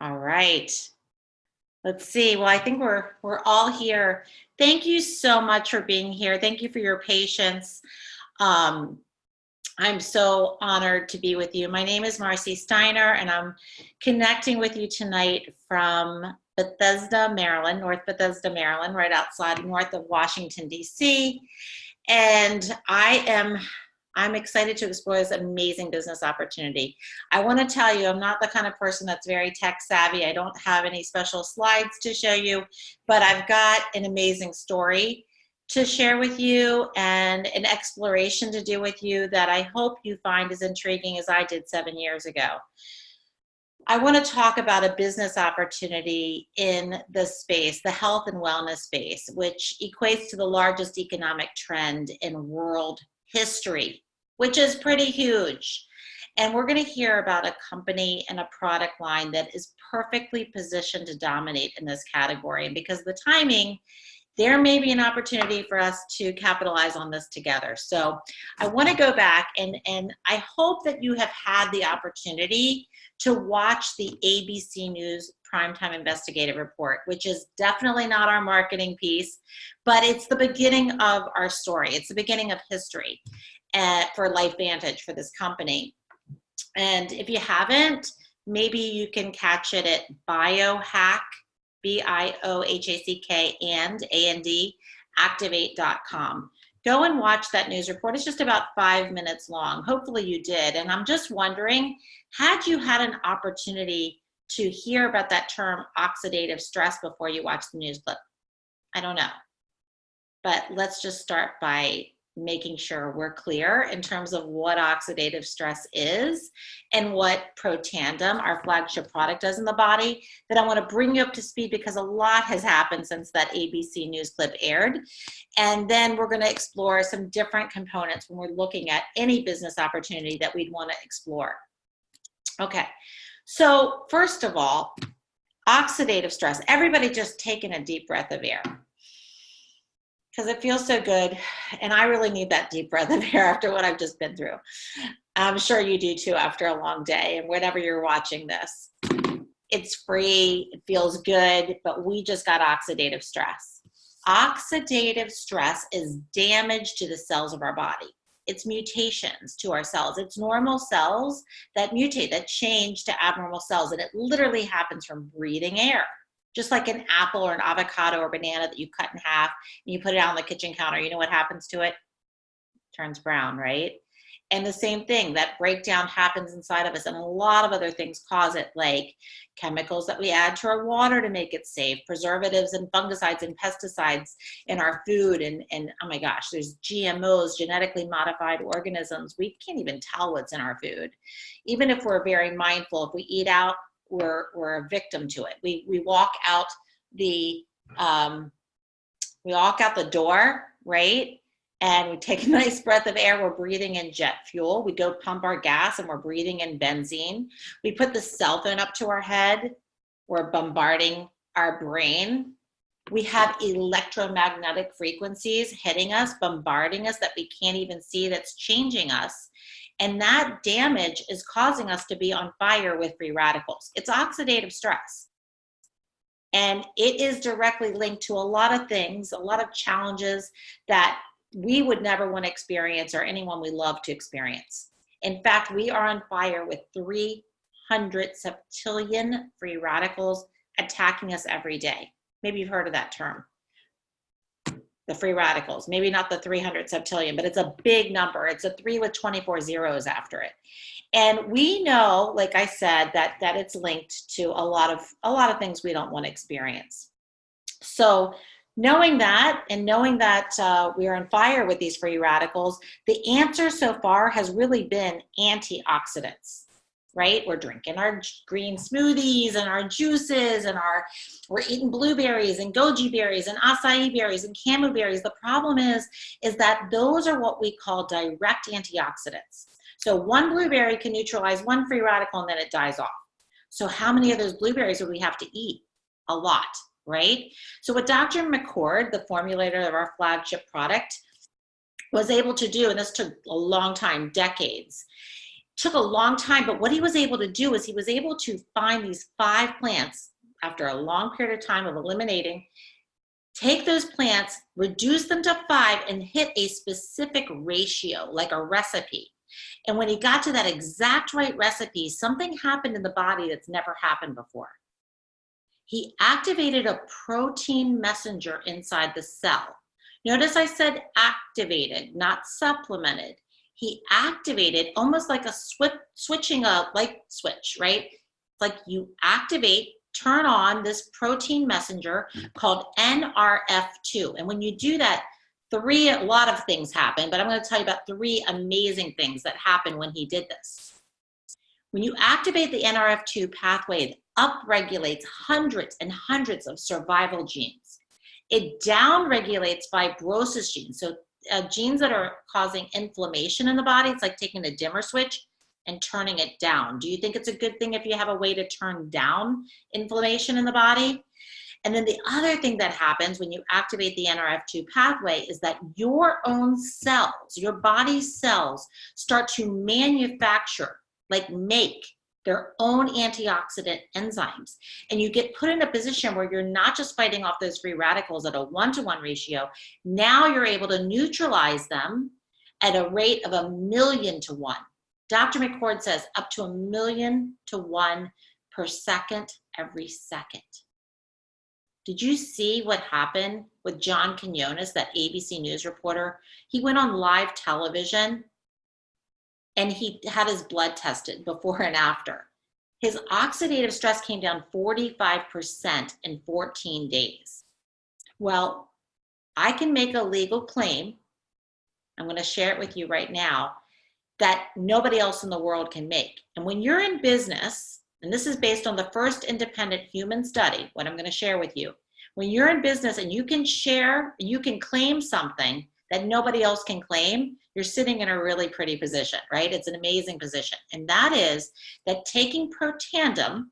All right. Let's see. Well, I think we're all here. Thank you so much for being here. Thank you for your patience. Um, I'm so honored to be with you. My name is Marci Steiner, and I'm connecting with you tonight from Bethesda, Maryland, North Bethesda, Maryland, right outside north of Washington, D.C. And I'm excited to explore this amazing business opportunity. I want to tell you, I'm not the kind of person that's very tech savvy. I don't have any special slides to show you, but I've got an amazing story to share with you and an exploration to do with you that I hope you find as intriguing as I did 7 years ago. I want to talk about a business opportunity in the space, the health and wellness space, which equates to the largest economic trend in world history, which is pretty huge. And we're going to hear about a company and a product line that is perfectly positioned to dominate in this category. And because of the timing, there may be an opportunity for us to capitalize on this together. So I want to go back and I hope that you have had the opportunity to watch the ABC News Primetime Investigative Report, which is definitely not our marketing piece, but it's the beginning of our story. It's the beginning of history for Lifevantage, for this company. And if you haven't, maybe you can catch it at biohack, BIOHACK and activate.com. Go and watch that news report. It's just about 5 minutes long. Hopefully you did. And I'm just wondering, had you had an opportunity to hear about that term oxidative stress before you watched the news clip? I don't know. But let's just start by making sure we're clear in terms of what oxidative stress is and what Protandim, our flagship product, does in the body. That I want to bring you up to speed because a lot has happened since that ABC News clip aired. And then we're going to explore some different components when we're looking at any business opportunity that we'd want to explore. Okay, so first of all, oxidative stress. Everybody just taking a deep breath of air, because it feels so good, and I really need that deep breath of air after what I've just been through. I'm sure you do too after a long day, and whenever you're watching this. It's free, it feels good, but we just got oxidative stress. Oxidative stress is damage to the cells of our body. It's mutations to our cells. It's normal cells that mutate, that change to abnormal cells, and it literally happens from breathing air. Just like an apple or an avocado or banana that you cut in half and you put it out on the kitchen counter, you know what happens to it? It turns brown, right? And the same thing, that breakdown happens inside of us, and a lot of other things cause it, like chemicals that we add to our water to make it safe, preservatives and fungicides and pesticides in our food, and oh my gosh, there's GMOs, genetically modified organisms. We can't even tell what's in our food. Even if we're very mindful, if we eat out, we're a victim to it. We walk out the door, right? And we take a nice breath of air. We're breathing in jet fuel. We go pump our gas and we're breathing in benzene. We put the cell phone up to our head. We're bombarding our brain. We have electromagnetic frequencies hitting us, bombarding us that we can't even see, that's changing us. And that damage is causing us to be on fire with free radicals. It's oxidative stress. And it is directly linked to a lot of things, a lot of challenges that we would never want to experience or anyone we love to experience. In fact, we are on fire with 300 septillion free radicals attacking us every day. Maybe you've heard of that term. The free radicals, maybe not the 300 septillion, but it's a big number. It's a 3 with 24 zeros after it. And we know, like I said, that it's linked to a lot of things we don't want to experience. So knowing that, and knowing that we are on fire with these free radicals, the answer so far has really been antioxidants. Right? We're drinking our green smoothies and our juices, and we're eating blueberries and goji berries and acai berries and camu berries. The problem is that those are what we call direct antioxidants. So one blueberry can neutralize one free radical and then it dies off. So how many of those blueberries would we have to eat? A lot, right? So what Dr. McCord, the formulator of our flagship product, was able to do, and this took a long time, decades, Took a long time, but what he was able to do is he was able to find these 5 plants after a long period of time of eliminating, take those plants, reduce them to 5, and hit a specific ratio, like a recipe. And when he got to that exact right recipe, something happened in the body that's never happened before. He activated a protein messenger inside the cell. Notice I said activated, not supplemented. He activated almost like a switching a light switch, right? It's like you activate, turn on this protein messenger called NRF2. And when you do that, a lot of things happen, but I'm going to tell you about 3 amazing things that happened when he did this. When you activate the NRF2 pathway, it upregulates hundreds and hundreds of survival genes. It downregulates fibrosis genes. So genes that are causing inflammation in the body, it's like taking a dimmer switch and turning it down. Do you think it's a good thing if you have a way to turn down inflammation in the body? And then the other thing that happens when you activate the NRF2 pathway is that your own cells, your body's cells, start to manufacture, like make their own antioxidant enzymes. And you get put in a position where you're not just fighting off those free radicals at a 1-to-1 ratio. Now you're able to neutralize them at a rate of 1,000,000 to 1. Dr. McCord says up to 1,000,000 to 1 per second every second. Did you see what happened with John Quinones, that ABC News reporter? He went on live television and he had his blood tested before and after. His oxidative stress came down 45% in 14 days. Well, I can make a legal claim, I'm going to share it with you right now, that nobody else in the world can make. And when you're in business, and this is based on the first independent human study, what I'm going to share with you, when you're in business and you can share, you can claim something that nobody else can claim, you're sitting in a really pretty position, right? It's an amazing position. And that is that taking Protandim,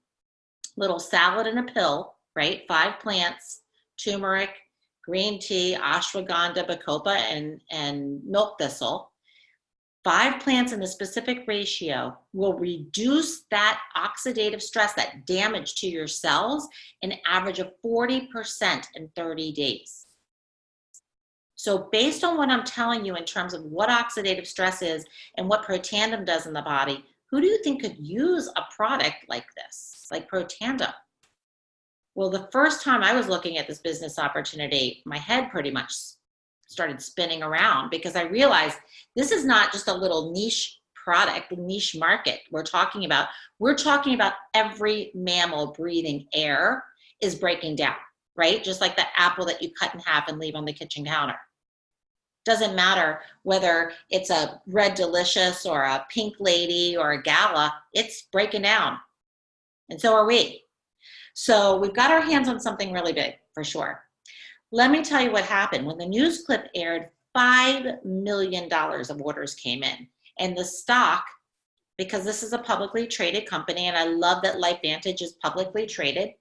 little salad in a pill, right? 5 plants, turmeric, green tea, ashwagandha, bacopa, and milk thistle, 5 plants in a specific ratio will reduce that oxidative stress, that damage to your cells, an average of 40% in 30 days. So based on what I'm telling you in terms of what oxidative stress is and what Protandim does in the body, who do you think could use a product like this, like Protandim? Well, the first time I was looking at this business opportunity, my head pretty much started spinning around because I realized this is not just a little niche product, niche market we're talking about. We're talking about every mammal breathing air is breaking down, right? Just like the apple that you cut in half and leave on the kitchen counter. Doesn't matter whether it's a Red Delicious or a Pink Lady or a Gala, it's breaking down. And so are we. So we've got our hands on something really big, for sure. Let me tell you what happened. When the news clip aired, $5 million of orders came in. And the stock, because this is a publicly traded company, and I love that Lifevantage is publicly traded,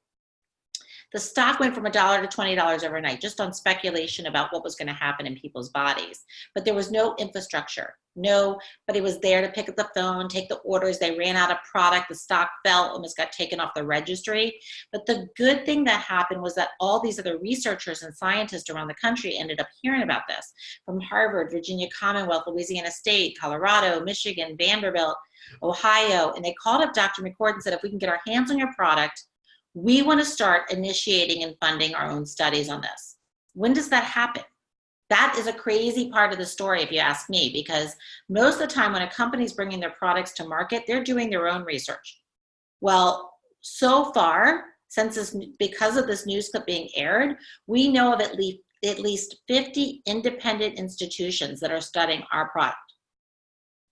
the stock went from $1 to $20 overnight, just on speculation about what was going to happen in people's bodies. But there was no infrastructure. Nobody was there to pick up the phone, take the orders. They ran out of product. The stock fell, almost got taken off the registry. But the good thing that happened was that all these other researchers and scientists around the country ended up hearing about this from Harvard, Virginia Commonwealth, Louisiana State, Colorado, Michigan, Vanderbilt, Ohio. And they called up Dr. McCord and said, if we can get our hands on your product, we want to start initiating and funding our own studies on this. When does that happen? That is a crazy part of the story, if you ask me, because most of the time when a company's bringing their products to market, they're doing their own research. Well, so far, because of this news clip being aired, we know of at least 50 independent institutions that are studying our product,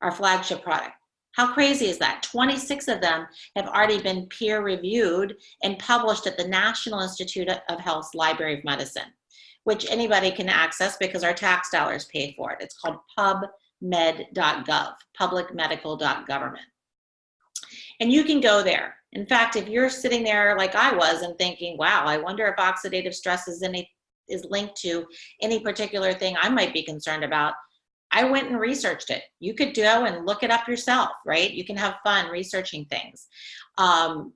our flagship product. How crazy is that? 26 of them have already been peer-reviewed and published at the National Institute of Health's Library of Medicine, which anybody can access because our tax dollars pay for it. It's called pubmed.gov, publicmedical.government. And you can go there. In fact, if you're sitting there like I was and thinking, wow, I wonder if oxidative stress is linked to any particular thing I might be concerned about, I went and researched it. You could go and look it up yourself, right? You can have fun researching things.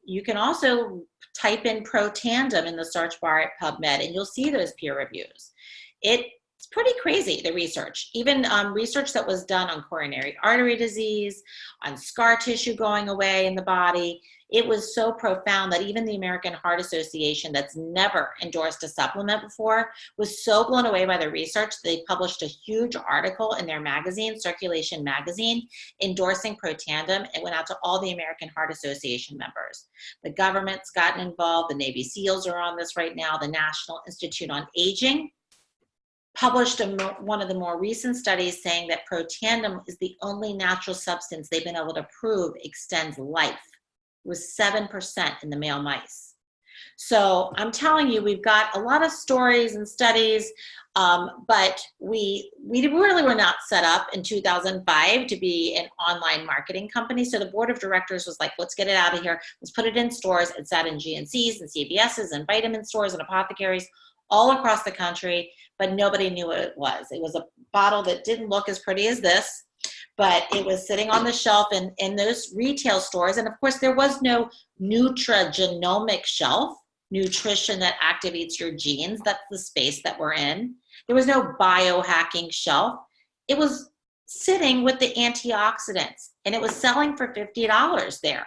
You can also type in Protandim in the search bar at PubMed, and you'll see those peer reviews. It's pretty crazy, the research. Even research that was done on coronary artery disease, on scar tissue going away in the body. It was so profound that even the American Heart Association, that's never endorsed a supplement before, was so blown away by the research, they published a huge article in their magazine, Circulation Magazine, endorsing Protandim. It went out to all the American Heart Association members. The government's gotten involved. The Navy SEALs are on this right now. The National Institute on Aging published one of the more recent studies saying that Protandim is the only natural substance they've been able to prove extends life. It was 7% in the male mice. So I'm telling you, we've got a lot of stories and studies, but we really were not set up in 2005 to be an online marketing company. So the board of directors was like, let's get it out of here. Let's put it in stores. It sat in GNCs and CVS's and vitamin stores and apothecaries all across the country, but nobody knew what it was. It was a bottle that didn't look as pretty as this, but it was sitting on the shelf in those retail stores. And of course, there was no nutrigenomic shelf, nutrition that activates your genes. That's the space that we're in. There was no biohacking shelf. It was sitting with the antioxidants, and it was selling for $50 there.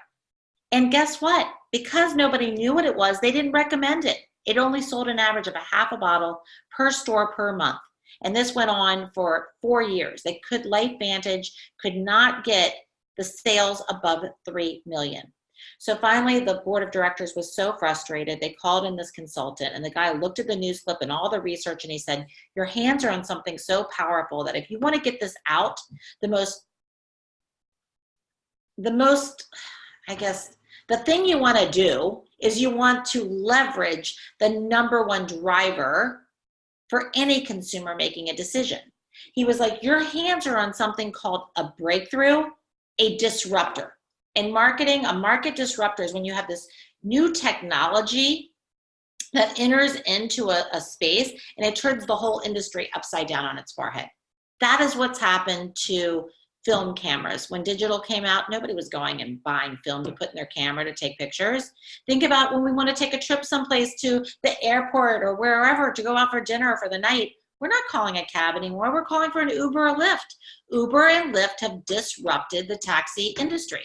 And guess what? Because nobody knew what it was, they didn't recommend it. It only sold an average of a half a bottle per store per month. And this went on for 4 years. Lifevantage could not get the sales above 3 million. So finally, the board of directors was so frustrated, they called in this consultant, and the guy looked at the news clip and all the research, and he said, your hands are on something so powerful that if you want to get this out, the thing you want to do is you want to leverage the number one driver for any consumer making a decision. He was like, your hands are on something called a breakthrough, a disruptor. In marketing, a market disruptor is when you have this new technology that enters into a space and it turns the whole industry upside down on its forehead. That is what's happened to film cameras. When digital came out, nobody was going and buying film to put in their camera to take pictures. Think about when we want to take a trip someplace to the airport or wherever to go out for dinner for the night. We're not calling a cab anymore. We're calling for an Uber or Lyft. Uber and Lyft have disrupted the taxi industry.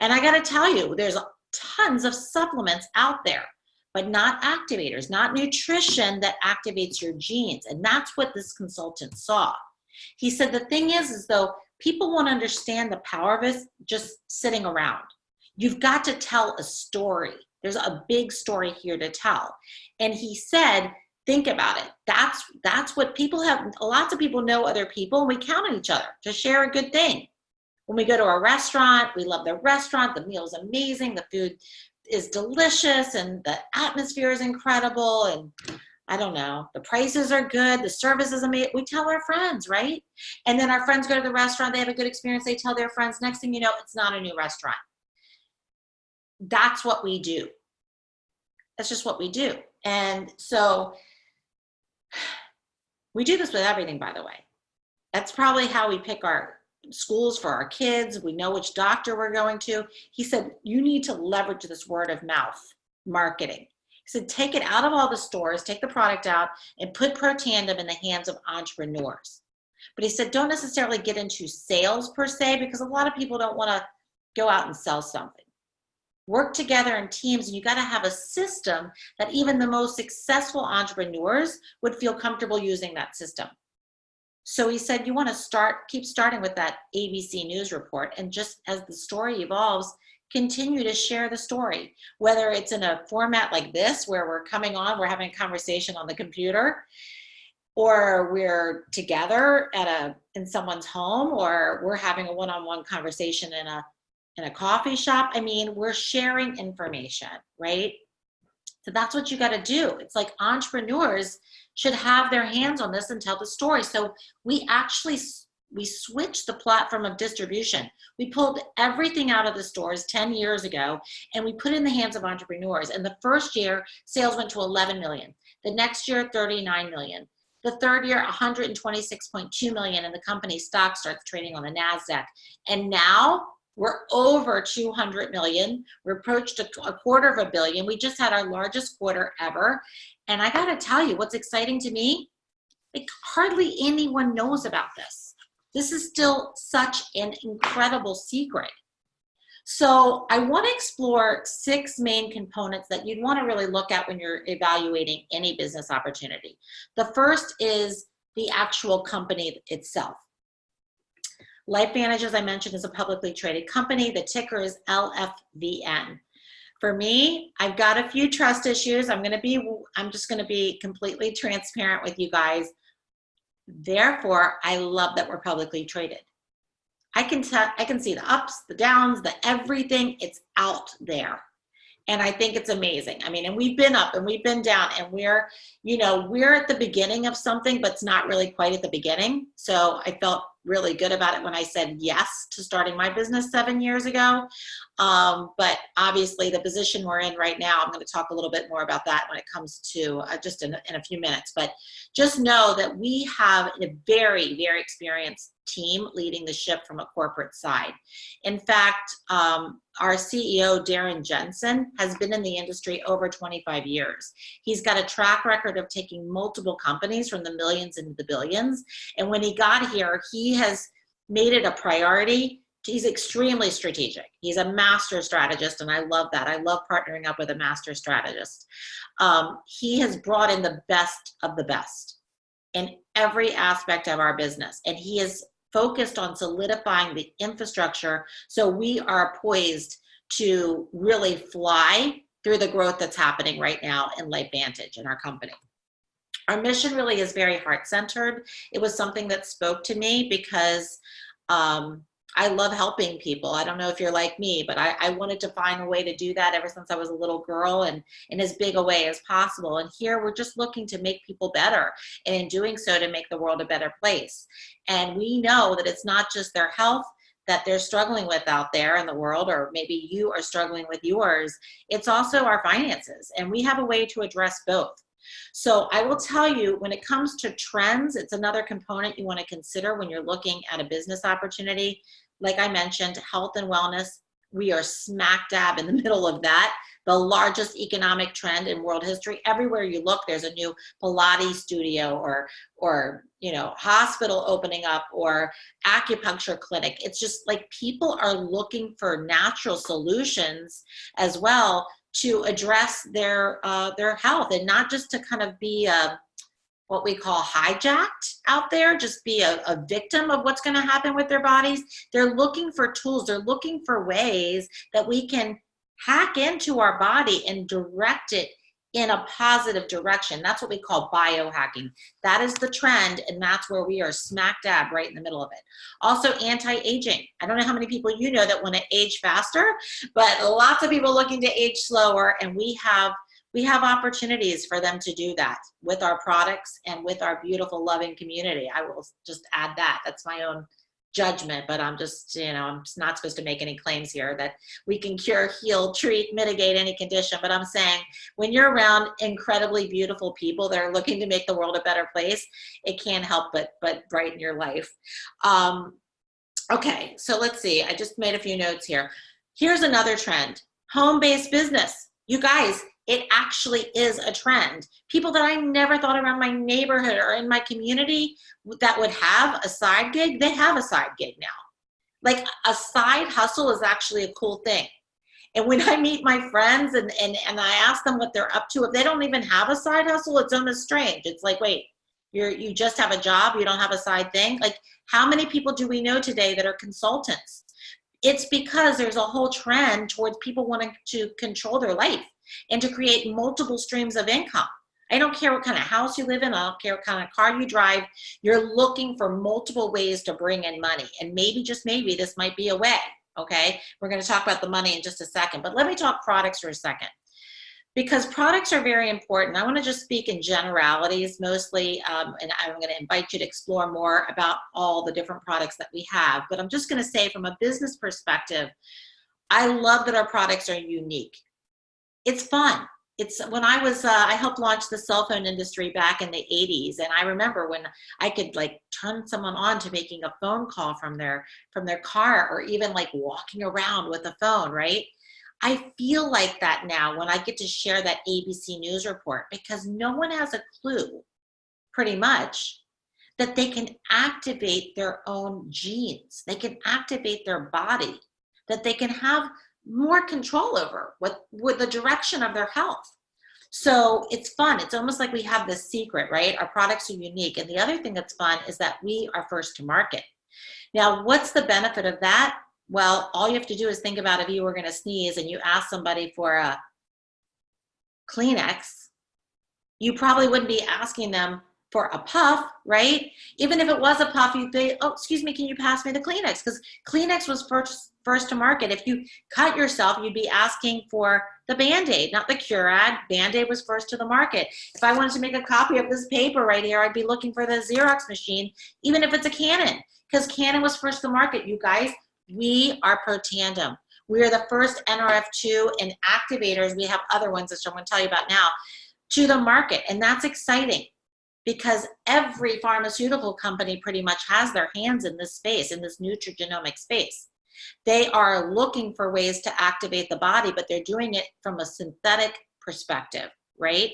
And I got to tell you, there's tons of supplements out there, but not activators, not nutrition that activates your genes. And that's what this consultant saw. He said the thing is though, people won't understand the power of it just sitting around. You've got to tell a story. There's a big story here to tell. And he said, think about it. That's what people have. Lots of people know other people, and we count on each other to share a good thing. When we go to a restaurant, we love the restaurant. The meal is amazing. The food is delicious, and the atmosphere is incredible. And I don't know, the prices are good. The service is amazing. We tell our friends, right? And then our friends go to the restaurant. They have a good experience. They tell their friends. Next thing you know, it's not a new restaurant. That's what we do. That's just what we do. And so we do this with everything, by the way. That's probably how we pick our schools for our kids. We know which doctor we're going to. He said, you need to leverage this word of mouth marketing. He said, take it out of all the stores, take the product out, and put Protandim in the hands of entrepreneurs. But he said, don't necessarily get into sales per se, because a lot of people don't want to go out and sell something. Work together in teams, and you got to have a system that even the most successful entrepreneurs would feel comfortable using that system. So he said, you want to keep starting with that ABC News report, and just as the story evolves, continue to share the story, whether it's in a format like this, where we're coming on, we're having a conversation on the computer, or we're together in someone's home, or we're having a one-on-one conversation in a coffee shop. I mean, we're sharing information, right? So that's what you got to do. It's like entrepreneurs should have their hands on this and tell the story. So we switched the platform of distribution. We pulled everything out of the stores 10 years ago, and we put it in the hands of entrepreneurs. And the first year, sales went to 11 million. The next year, 39 million. The third year, 126.2 million, and the company stock starts trading on the NASDAQ. And now we're over 200 million. We're approached a $250 million. We just had our largest quarter ever. And I got to tell you, what's exciting to me, like hardly anyone knows about this. This is still such an incredible secret. So I want to explore 6 main components that you'd want to really look at when you're evaluating any business opportunity. The first is the actual company itself. Lifevantage, as I mentioned, is a publicly traded company. The ticker is LFVN. For me, I've got a few trust issues. I'm just going to be completely transparent with you guys. Therefore, I love that we're publicly traded. I can see the ups, the downs, the everything. It's out there. And I think it's amazing. I mean, and we've been up and we've been down, and we're at the beginning of something, but it's not really quite at the beginning. So I felt really good about it when I said yes to starting my business 7 years ago. But obviously the position we're in right now, I'm going to talk a little bit more about that when it comes to just in a few minutes. But just know that we have a very, very experienced team leading the ship from a corporate side. In fact, our CEO, Darren Jensen, has been in the industry over 25 years. He's got a track record of taking multiple companies from the millions into the billions. And when he got here, he has made it a priority. He's extremely strategic. He's a master strategist, and I love that. I love partnering up with a master strategist. He has brought in the best of the best in every aspect of our business, and he is focused on solidifying the infrastructure so we are poised to really fly through the growth that's happening right now in Lifevantage in our company. Our mission really is very heart-centered. It was something that spoke to me because I love helping people. I don't know if you're like me, but I wanted to find a way to do that ever since I was a little girl, and in as big a way as possible. And here we're just looking to make people better, and in doing so to make the world a better place. And we know that it's not just their health that they're struggling with out there in the world, or maybe you are struggling with yours. It's also our finances, and we have a way to address both. So I will tell you, when it comes to trends, it's another component you want to consider when you're looking at a business opportunity. Like I mentioned, health and wellness, we are smack dab in the middle of that. The largest economic trend in world history. Everywhere you look, there's a new Pilates studio or hospital opening up, or acupuncture clinic. It's just like people are looking for natural solutions as well to address their health, and not just to kind of be what we call hijacked out there, just be a victim of what's going to happen with their bodies. They're looking for tools. They're looking for ways that we can hack into our body and direct it in a positive direction. That's what we call biohacking. That is the trend, and that's where we are smack dab right in the middle of it. Also, anti-aging. I don't know how many people you know that want to age faster, but lots of people looking to age slower, and we have opportunities for them to do that with our products and with our beautiful, loving community. I will just add that. That's my own judgment, but I'm just, I'm not supposed to make any claims here that we can cure, heal, treat, mitigate any condition. But I'm saying when you're around incredibly beautiful people that are looking to make the world a better place, it can't help but brighten your life. Okay, so let's see. I just made a few notes here. Here's another trend: home-based business. You guys, it actually is a trend. People that I never thought around my neighborhood or in my community that would have a side gig, they have a side gig now. Like, a side hustle is actually a cool thing. And when I meet my friends and I ask them what they're up to, if they don't even have a side hustle, it's almost strange. It's like, wait, you just have a job, you don't have a side thing? Like, how many people do we know today that are consultants? It's because there's a whole trend towards people wanting to control their life and to create multiple streams of income. I don't care what kind of house you live in. I don't care what kind of car you drive. You're looking for multiple ways to bring in money. And maybe, just maybe, this might be a way, okay? We're going to talk about the money in just a second. But let me talk products for a second, because products are very important. I want to just speak in generalities mostly, and I'm going to invite you to explore more about all the different products that we have. But I'm just going to say, from a business perspective, I love that our products are unique. It's fun. it's when I helped launch the cell phone industry back in the 80s. And I remember when I could like turn someone on to making a phone call from their car, or even like walking around with a phone, right? I feel like that now when I get to share that ABC News report, because no one has a clue, pretty much, that they can activate their own genes. They can activate their body, that they can have more control over with the direction of their health. So it's fun. It's almost like we have this secret, right? Our products are unique. And the other thing that's fun is that we are first to market. Now, what's the benefit of that? Well, all you have to do is think about if you were going to sneeze and you ask somebody for a Kleenex, you probably wouldn't be asking them for a puff, right? Even if it was a puff, you'd be, oh, excuse me, can you pass me the Kleenex? Because Kleenex was first to market. If you cut yourself, you'd be asking for the Band-Aid, not the Curad. Band-Aid was first to the market. If I wanted to make a copy of this paper right here, I'd be looking for the Xerox machine, even if it's a Canon, because Canon was first to market. You guys, we are Protandim. We are the first NRF2 and activators. We have other ones that I'm going to tell you about now, to the market. And that's exciting because every pharmaceutical company pretty much has their hands in this space, in this nutrigenomic space. They are looking for ways to activate the body, but they're doing it from a synthetic perspective, right?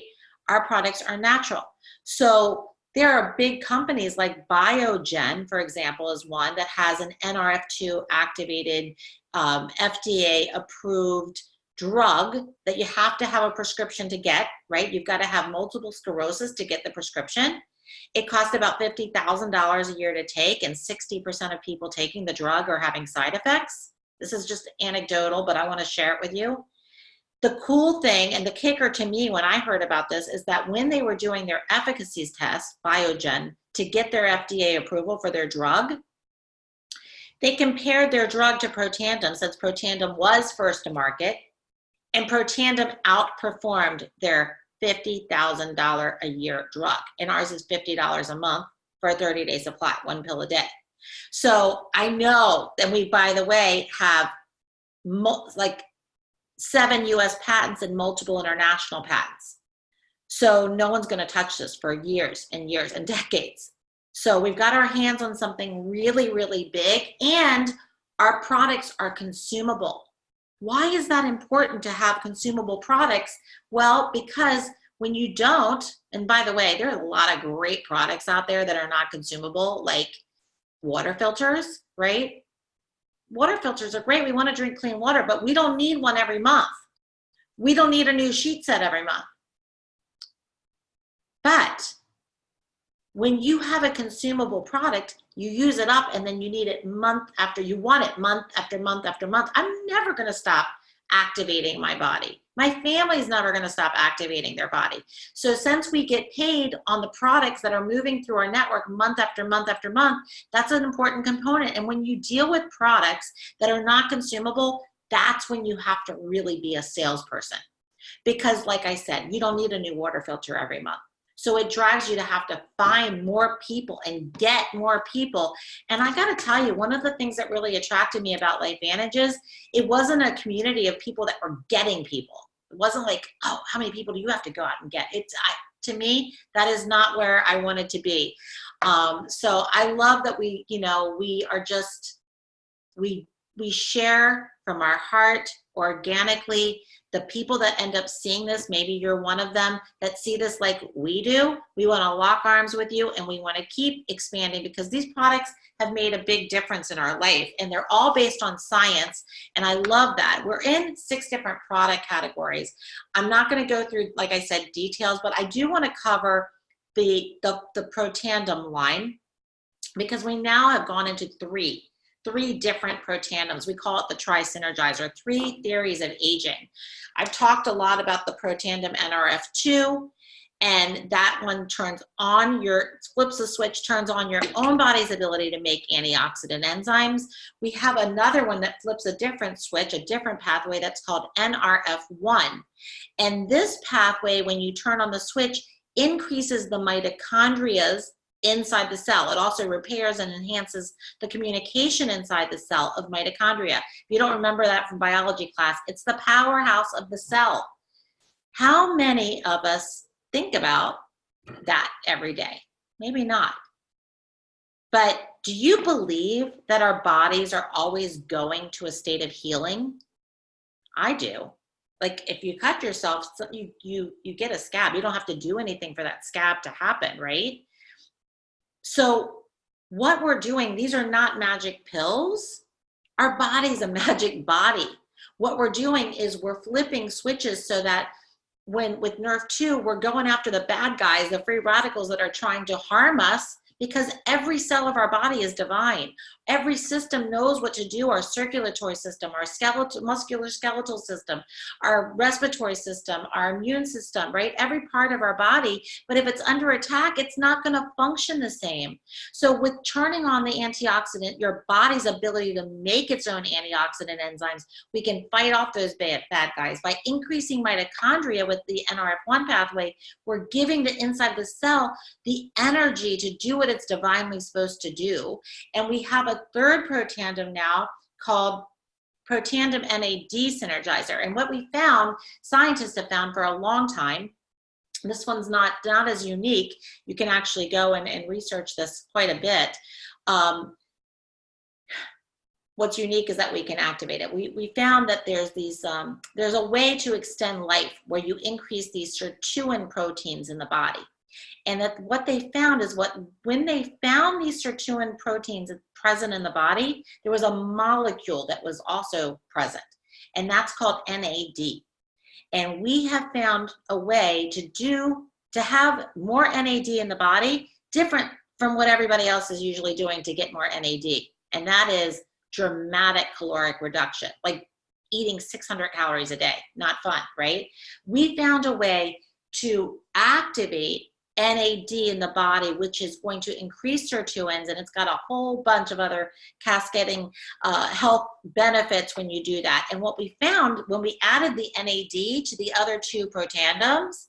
Our products are natural. So there are big companies like Biogen, for example, is one that has an NRF2 activated, FDA approved drug that you have to have a prescription to get, right? You've got to have multiple sclerosis to get the prescription. It costs about $50,000 a year to take, and 60% of people taking the drug are having side effects. This is just anecdotal, but I want to share it with you. The cool thing and the kicker to me when I heard about this is that when they were doing their efficacy test, Biogen, to get their FDA approval for their drug, they compared their drug to Protandim, since Protandim was first to market, and Protandim outperformed their $50,000 a year drug. And ours is $50 a month for a 30-day supply, 1 pill a day. So I know that we, by the way, have like 7 US patents and multiple international patents. So no one's going to touch this for years and years and decades. So we've got our hands on something really, really big, and our products are consumable. Why is that important to have consumable products? Well, because when you don't, and by the way, there are a lot of great products out there that are not consumable, like water filters, right? Water filters are great. We want to drink clean water, but we don't need one every month. We don't need a new sheet set every month. But when you have a consumable product, you use it up and then you need it month after, you want it month after month after month. I'm never going to stop activating my body. My family's never going to stop activating their body. So since we get paid on the products that are moving through our network month after month after month, that's an important component. And when you deal with products that are not consumable, that's when you have to really be a salesperson. Because like I said, you don't need a new water filter every month. So it drives you to have to find more people and get more people. And I got to tell you, one of the things that really attracted me about Lifevantage is it wasn't a community of people that were getting people. It wasn't like, oh, how many people do you have to go out and get? To me, that is not where I wanted to be. So I love that we are just, we share from our heart organically. The people that end up seeing this, maybe you're one of them that see this like we do. We want to lock arms with you and we want to keep expanding because these products have made a big difference in our life and they're all based on science. And I love that. We're in 6 different product categories. I'm not going to go through, like I said, details, but I do want to cover the Protandim line because we now have gone into 3 different Protandims. We call it the Tri-Synergizer, 3 theories of aging. I've talked a lot about the Protandim NRF2, and that one flips the switch, turns on your own body's ability to make antioxidant enzymes. We have another one that flips a different switch, a different pathway that's called NRF1. And this pathway, when you turn on the switch, increases the mitochondria's inside the cell. It also repairs and enhances the communication inside the cell of mitochondria. If you don't remember that from biology class, it's the powerhouse of the cell. How many of us think about that every day? Maybe not. But do you believe that our bodies are always going to a state of healing? I do. Like if you cut yourself, you get a scab. You don't have to do anything for that scab to happen, right? So what we're doing, these are not magic pills. Our body's a magic body. What we're doing is we're flipping switches so that when with nerve 2, we're going after the bad guys, the free radicals that are trying to harm us, because every cell of our body is divine. Every system knows what to do. Our circulatory system, our skeletal, musculoskeletal system, our respiratory system, our immune system, right? Every part of our body. But if it's under attack, it's not going to function the same. So with turning on the antioxidant, your body's ability to make its own antioxidant enzymes, we can fight off those bad guys. By increasing mitochondria with the NRF1 pathway, we're giving the inside of the cell the energy to do what it's divinely supposed to do. And we have a third protandem now called protandem NAD synergizer. And what we found, scientists have found for a long time, this one's not as unique. You can actually go and research this quite a bit. What's unique is that we can activate it. We found that there's a way to extend life where you increase these sirtuin proteins in the body. And that what they found is when they found these sirtuin proteins present in the body, there was a molecule that was also present, and that's called NAD. And we have found a way to have more NAD in the body, different from what everybody else is usually doing to get more NAD. And that is dramatic caloric reduction, like eating 600 calories a day. Not fun, right? We found a way to activate NAD in the body, which is going to increase sirtuins, and it's got a whole bunch of other cascading health benefits when you do that. And what we found when we added the NAD to the other 2 protandems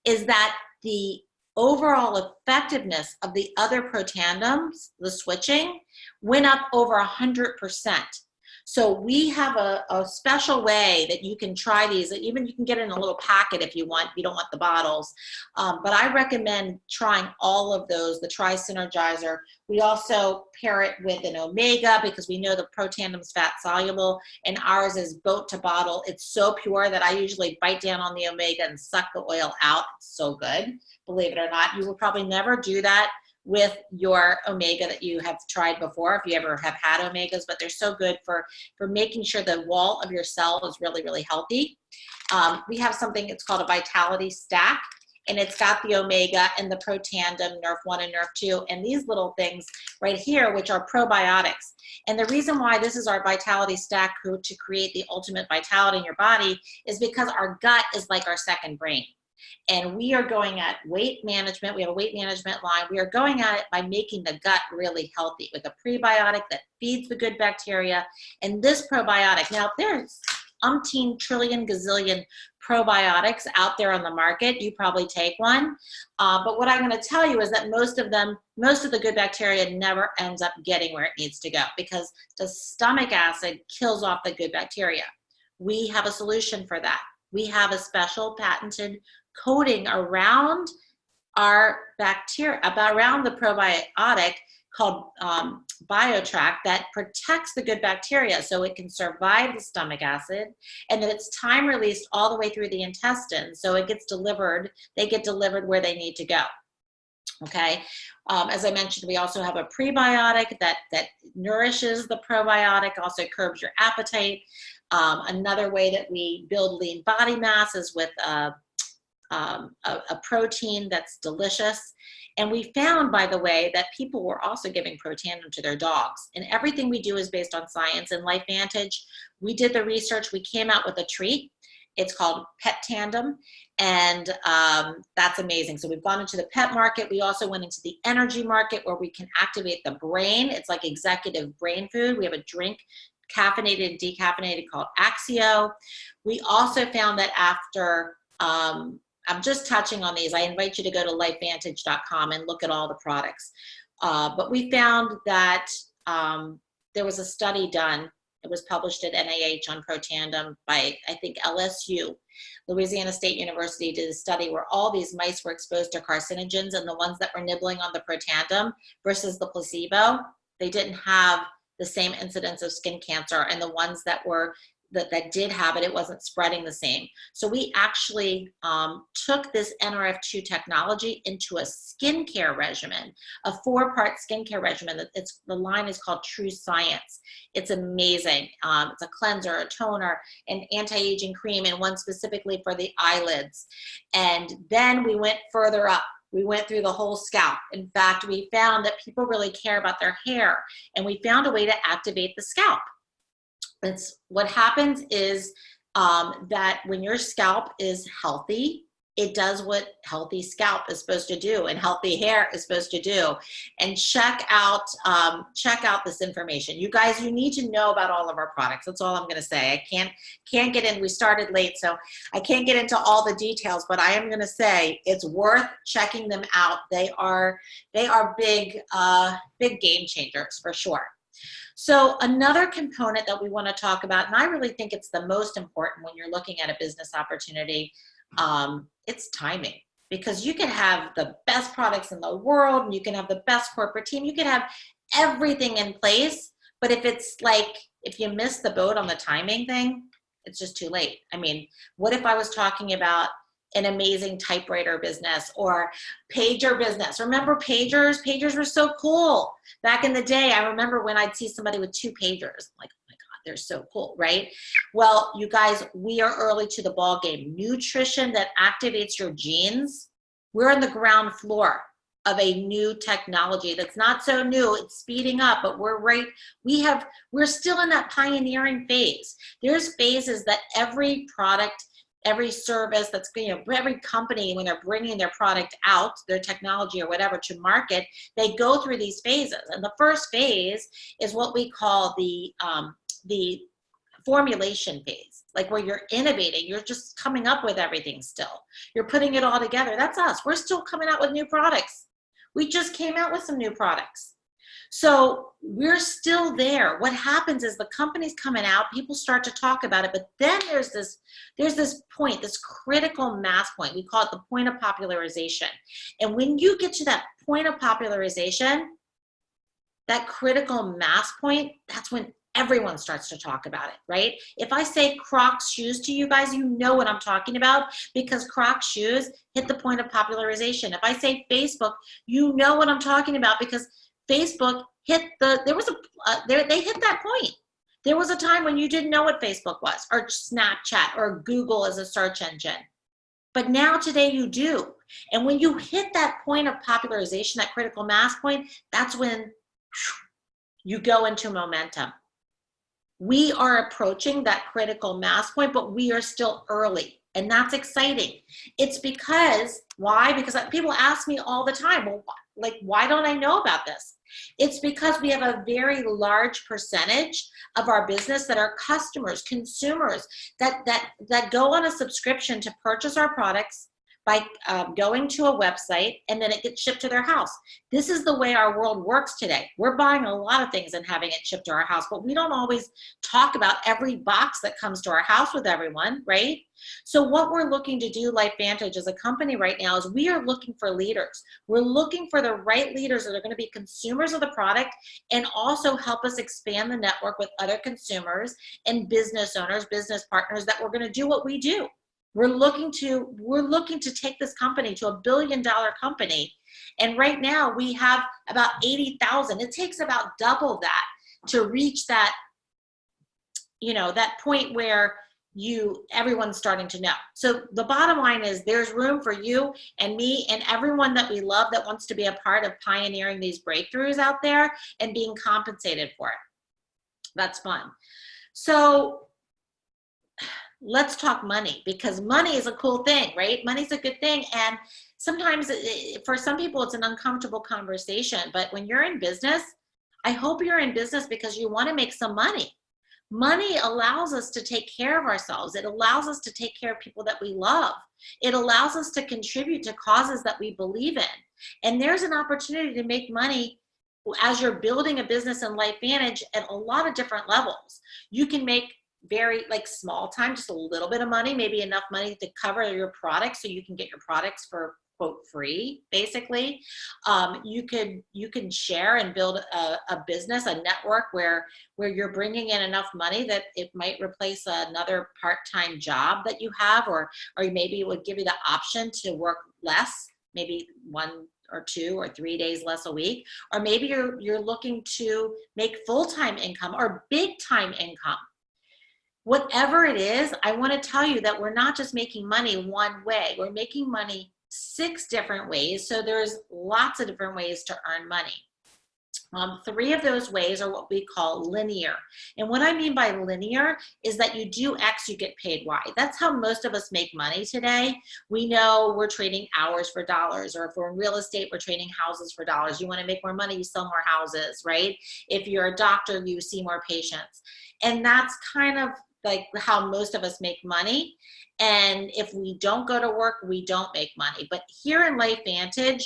is that the overall effectiveness of the other protandems, the switching, went up over 100%. So we have a special way that you can try these. Even you can get it in a little packet if you want. You don't want the bottles. But I recommend trying all of those, the Tri-Synergizer. We also pair it with an omega because we know the protandem's fat soluble, and ours is boat to bottle. It's so pure that I usually bite down on the omega and suck the oil out. It's so good, believe it or not. You will probably never do that with your omega that you have tried before, if you ever have had omegas, but they're so good for making sure the wall of your cell is really, really healthy. We have something, it's called a vitality stack, and it's got the omega and the protandem, nerve 1 and nerve 2, and these little things right here, which are probiotics. And the reason why this is our vitality stack to create the ultimate vitality in your body is because our gut is like our second brain. And we are going at weight management. We have a weight management line. We are going at it by making the gut really healthy with a prebiotic that feeds the good bacteria. And this probiotic, now there's umpteen trillion gazillion probiotics out there on the market. You probably take one. But what I'm going to tell you is that most of the good bacteria never ends up getting where it needs to go because the stomach acid kills off the good bacteria. We have a solution for that. We have a special patented coating around our bacteria, around the probiotic called BioTrack that protects the good bacteria so it can survive the stomach acid, and then it's time released all the way through the intestine. So it gets delivered, they get delivered where they need to go. Okay. As I mentioned, we also have a prebiotic that nourishes the probiotic, also curbs your appetite. Another way that we build lean body mass is with a protein that's delicious. And we found, by the way, that people were also giving protandem to their dogs. And everything we do is based on science. And Lifevantage, we did the research. We came out with a treat. It's called Pet Tandem, and that's amazing. So we've gone into the pet market. We also went into the energy market where we can activate the brain. It's like executive brain food. We have a drink, caffeinated and decaffeinated, called Axio. We also found that after, I'm just touching on these. I invite you to go to lifevantage.com and look at all the products. But we found that there was a study done It was published at NIH on Protandim by, I think, LSU. Louisiana State University did a study where all these mice were exposed to carcinogens, and the ones that were nibbling on the Protandim versus the placebo, they didn't have the same incidence of skin cancer, and the ones that were that did have it, it wasn't spreading the same. So we actually took this NRF2 technology into a skincare regimen, a 4-part skincare regimen. The line is called True Science. It's amazing. It's a cleanser, a toner, an anti-aging cream, and one specifically for the eyelids. And then we went further up. We went through the whole scalp. In fact, we found that people really care about their hair, and we found a way to activate the scalp. It's what happens is that when your scalp is healthy, it does what healthy scalp is supposed to do and healthy hair is supposed to do. And check out this information. You guys, you need to know about all of our products. That's all I'm going to say. I can't get in. We started late, so I can't get into all the details, but I am going to say it's worth checking them out. They are big game changers for sure. So another component that we want to talk about, and I really think it's the most important when you're looking at a business opportunity, it's timing. Because you can have the best products in the world, and you can have the best corporate team, you can have everything in place, but if you miss the boat on the timing thing, it's just too late. I mean, what if I was talking about an amazing typewriter business or pager business? Remember pagers? Pagers were so cool back in the day. I remember when I'd see somebody with 2 pagers, I'm like, oh my God, they're so cool, right? Well, you guys, we are early to the ball game. Nutrition that activates your genes. We're on the ground floor of a new technology that's not so new. It's speeding up, but we're still in that pioneering phase. There's phases that every product, every service that's, every company, when they're bringing their product out, their technology or whatever to market, they go through these phases. And the first phase is what we call the formulation phase, like where you're innovating, you're just coming up with everything still. You're putting it all together. That's us. We're still coming out with new products. We just came out with some new products. So we're still there. What happens is the company's coming out, people start to talk about it, but then there's this point, this critical mass point. We call it the point of popularization. And when you get to that point of popularization, that critical mass point, that's when everyone starts to talk about it, right? If I say Crocs shoes to you guys, you know what I'm talking about, because Crocs shoes hit the point of popularization. If I say Facebook, you know what I'm talking about, because Facebook hit they hit that point. There was a time when you didn't know what Facebook was, or Snapchat, or Google as a search engine. But now today you do. And when you hit that point of popularization, that critical mass point, that's when you go into momentum. We are approaching that critical mass point, but we are still early. And that's exciting. It's because, why? Because people ask me all the time, well, why don't I know about this? It's because we have a very large percentage of our business that are customers, consumers, that go on a subscription to purchase our products by going to a website, and then it gets shipped to their house. This is the way our world works today. We're buying a lot of things and having it shipped to our house, but we don't always talk about every box that comes to our house with everyone, right? So what we're looking to do, Lifevantage, as a company right now, is we are looking for leaders. We're looking for the right leaders that are going to be consumers of the product and also help us expand the network with other consumers and business owners, business partners, that we're going to do what we do. We're looking to take this company to $1 billion company. And right now we have about 80,000. It takes about double that to reach that, that point where everyone's starting to know. So the bottom line is there's room for you and me and everyone that we love that wants to be a part of pioneering these breakthroughs out there and being compensated for it. That's fun. So let's talk money, because money is a cool thing, right? Money's a good thing. And sometimes for some people, it's an uncomfortable conversation, but when you're in business, I hope you're in business because you want to make some money. Money allows us to take care of ourselves. It allows us to take care of people that we love. It allows us to contribute to causes that we believe in. And there's an opportunity to make money as you're building a business in Lifevantage at a lot of different levels, you can make very like small time, just a little bit of money, maybe enough money to cover your products so you can get your products for quote free, basically. You can share and build a business, a network where you're bringing in enough money that it might replace another part-time job that you have, or maybe it would give you the option to work less, maybe 1 or 2 or 3 days less a week, or maybe you're looking to make full-time income or big-time income. Whatever it is, I want to tell you that we're not just making money one way. We're making money 6 different ways. So there's lots of different ways to earn money. 3 of those ways are what we call linear. And what I mean by linear is that you do X, you get paid Y. That's how most of us make money today. We know we're trading hours for dollars, or if we're in real estate, we're trading houses for dollars. You want to make more money, you sell more houses, right? If you're a doctor, you see more patients. And that's kind of like how most of us make money. And if we don't go to work, we don't make money. But here in Lifevantage,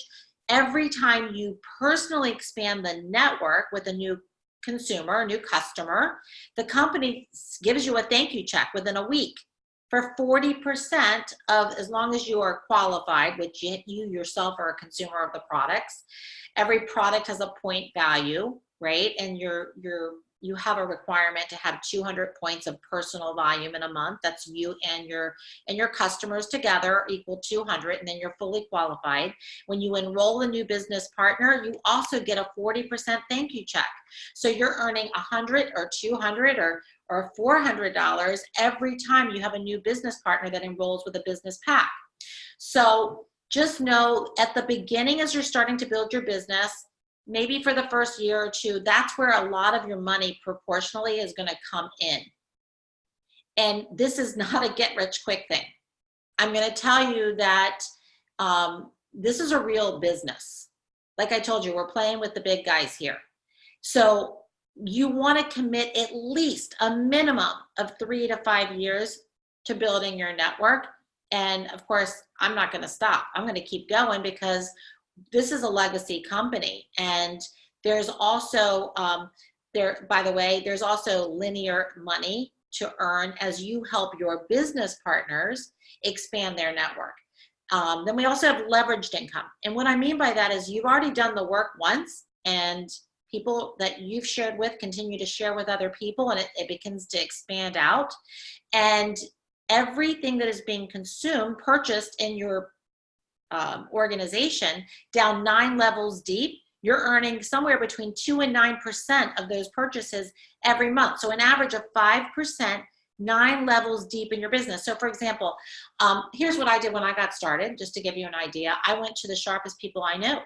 every time you personally expand the network with a new consumer, a new customer, the company gives you a thank you check within a week for 40% of, as long as you are qualified, which you yourself are a consumer of the products. Every product has a point value, right? And you have a requirement to have 200 points of personal volume in a month. That's you and your customers together equal 200, and then you're fully qualified. When you enroll a new business partner, you also get a 40% thank you check. So you're earning 100 or 200 or $400 every time you have a new business partner that enrolls with a business pack. So just know at the beginning, as you're starting to build your business, maybe for the first year or 2, that's where a lot of your money proportionally is going to come in. And this is not a get rich quick thing. I'm going to tell you that this is a real business. Like I told you, we're playing with the big guys here. So you want to commit at least a minimum of 3 to 5 years to building your network. And of course, I'm not going to stop. I'm going to keep going, because this is a legacy company. And there's also, by the way, there's also linear money to earn as you help your business partners expand their network. Then we also have leveraged income. And what I mean by that is you've already done the work once, and people that you've shared with continue to share with other people, and it begins to expand out. And everything that is being consumed, purchased in your organization, down 9 levels deep, you're earning somewhere between 2 and 9% of those purchases every month. So an average of 5%, 9 levels deep in your business. So for example, here's what I did when I got started, just to give you an idea. I went to the sharpest people I knew.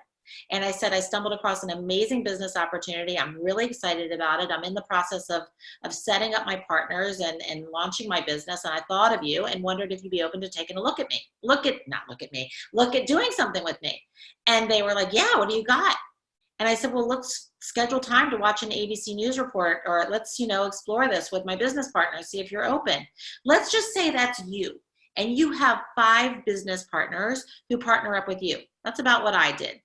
And I said, I stumbled across an amazing business opportunity. I'm really excited about it. I'm in the process of setting up my partners and launching my business. And I thought of you and wondered if you'd be open to taking a look at me. Look at doing something with me. And they were like, yeah, what do you got? And I said, well, let's schedule time to watch an ABC News report, or let's, explore this with my business partners, see if you're open. Let's just say that's you. And you have 5 business partners who partner up with you. That's about what I did.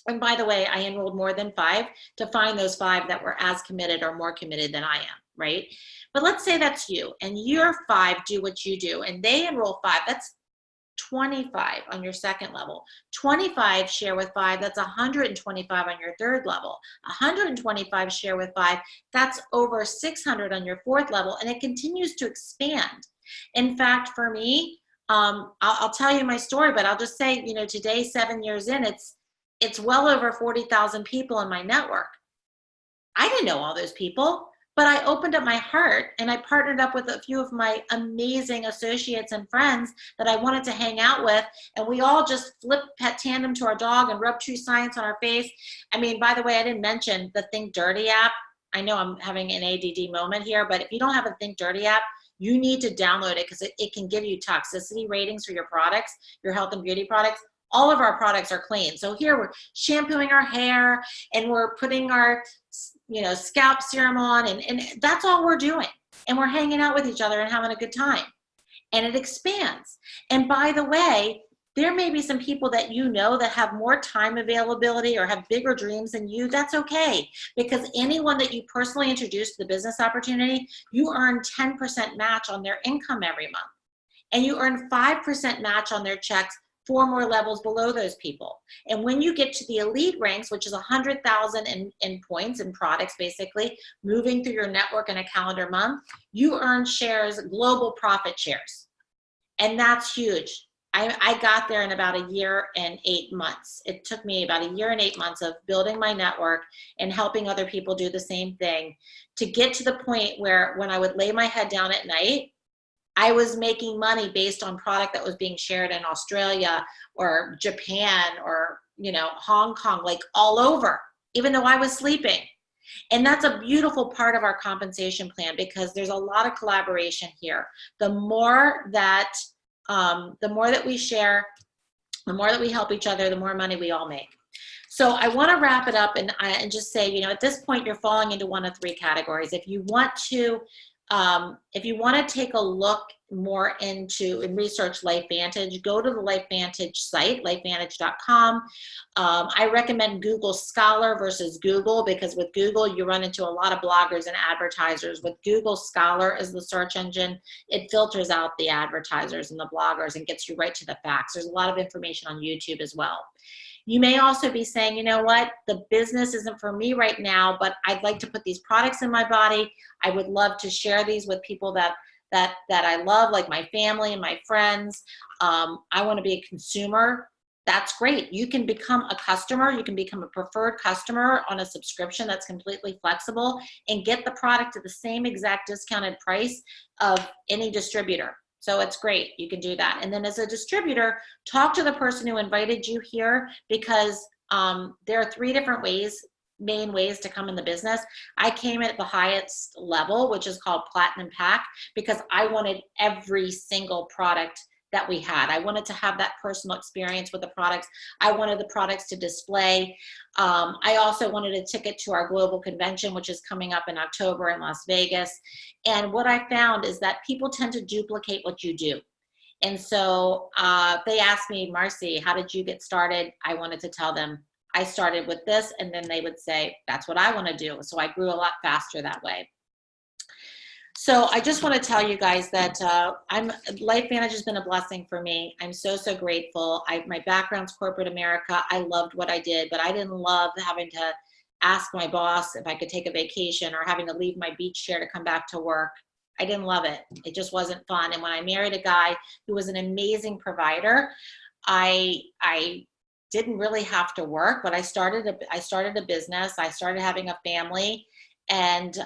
And by the way, I enrolled more than 5 to find those 5 that were as committed or more committed than I am, right? But let's say that's you, and your 5 do what you do, and they enroll 5. That's 25 on your second level. 25 share with 5, that's 125 on your third level. 125 share with 5, that's over 600 on your fourth level, and it continues to expand. In fact, for me, I'll tell you my story, but I'll just say, today, 7 years in, it's well over 40,000 people in my network. I didn't know all those people, but I opened up my heart and I partnered up with a few of my amazing associates and friends that I wanted to hang out with. And we all just flipped pet tandem to our dog and rubbed True Science on our face. I mean, by the way, I didn't mention the Think Dirty app. I know I'm having an ADD moment here, but if you don't have a Think Dirty app, you need to download it, because it can give you toxicity ratings for your products, your health and beauty products. All of our products are clean. So here we're shampooing our hair and we're putting our, scalp serum on, and that's all we're doing. And we're hanging out with each other and having a good time. And it expands. And by the way, There may be some people that you know that have more time availability or have bigger dreams than you. That's okay, because anyone that you personally introduce to the business opportunity, you earn 10% match on their income every month. And you earn 5% match on their checks, 4 more levels below those people. And when you get to the elite ranks, which is 100,000 in points and products, basically, moving through your network in a calendar month, you earn shares, global profit shares. And that's huge. I got there in about 1 year and 8 months. It took me about 1 year and 8 months of building my network and helping other people do the same thing to get to the point where when I would lay my head down at night, I was making money based on product that was being shared in Australia or Japan or, Hong Kong, like all over, even though I was sleeping. And that's a beautiful part of our compensation plan, because there's a lot of collaboration here. The more that we share, the more that we help each other, the more money we all make. So I want to wrap it up and just say, at this point, you're falling into one of 3 categories. If you want to take a look more into and research Lifevantage, go to the Lifevantage site, lifevantage.com. I recommend Google Scholar versus Google, because with Google, you run into a lot of bloggers and advertisers. With Google Scholar as the search engine, it filters out the advertisers and the bloggers and gets you right to the facts. There's a lot of information on YouTube as well. You may also be saying, you know what, the business isn't for me right now, but I'd like to put these products in my body. I would love to share these with people that I love, like my family and my friends. I want to be a consumer. That's great. You can become a customer. You can become a preferred customer on a subscription that's completely flexible and get the product at the same exact discounted price of any distributor. So it's great. You can do that. And then as a distributor, talk to the person who invited you here, because there are 3 different main ways to come in the business. I came at the highest level, which is called Platinum Pack, because I wanted every single product that we had. I wanted to have that personal experience with the products. I wanted the products to display. I also wanted a ticket to our global convention, which is coming up in October in Las Vegas. And what I found is that people tend to duplicate what you do. And so they asked me, Marci, how did you get started? I wanted to tell them, I started with this, and then they would say, that's what I want to do. So I grew a lot faster that way. So I just want to tell you guys that Lifevantage has been a blessing for me. I'm so grateful. My background's corporate America. I loved what I did, but I didn't love having to ask my boss if I could take a vacation or having to leave my beach chair to come back to work. I didn't love it. It just wasn't fun. And when I married a guy who was an amazing provider, I didn't really have to work, but I started a business. I started having a family, and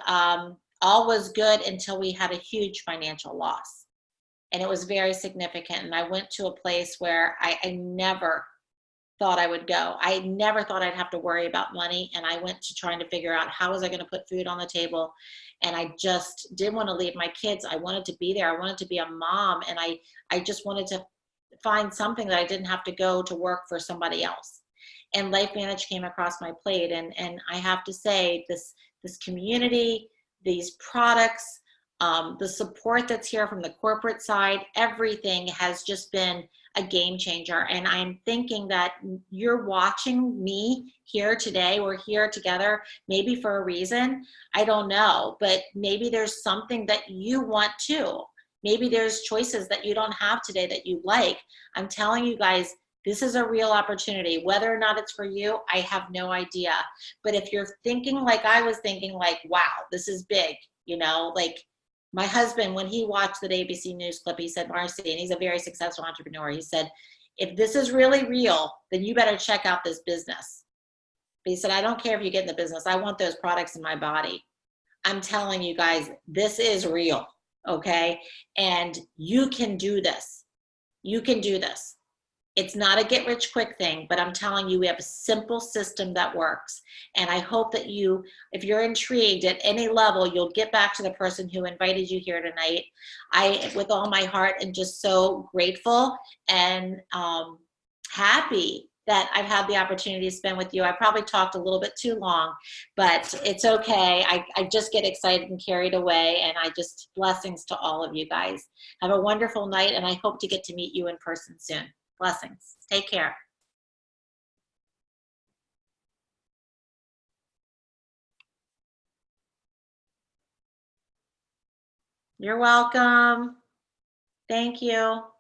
all was good until we had a huge financial loss. And it was very significant. And I went to a place where I never thought I would go. I never thought I'd have to worry about money. And I went to trying to figure out, how was I going to put food on the table? And I just didn't want to leave my kids. I wanted to be there. I wanted to be a mom. And I just wanted to find something that I didn't have to go to work for somebody else. And Lifevantage came across my plate. And I have to say, this community, these products, the support that's here from the corporate side, everything has just been a game changer. And I'm thinking that you're watching me here today. We're here together, maybe for a reason. I don't know, but maybe there's something that you want too. Maybe there's choices that you don't have today that you like. I'm telling you guys, this is a real opportunity. Whether or not it's for you, I have no idea. But if you're thinking like I was thinking, like, wow, this is big, like my husband, when he watched that ABC News clip, he said, Marci, and he's a very successful entrepreneur, he said, if this is really real, then you better check out this business. But he said, I don't care if you get in the business. I want those products in my body. I'm telling you guys, this is real, okay? And you can do this. You can do this. It's not a get rich quick thing, but I'm telling you, we have a simple system that works. And I hope that you, if you're intrigued at any level, you'll get back to the person who invited you here tonight. I, with all my heart, am just so grateful and happy that I've had the opportunity to spend with you. I probably talked a little bit too long, but it's okay. I just get excited and carried away, and blessings to all of you guys. Have a wonderful night, and I hope to get to meet you in person soon. Blessings. Take care. You're welcome. Thank you.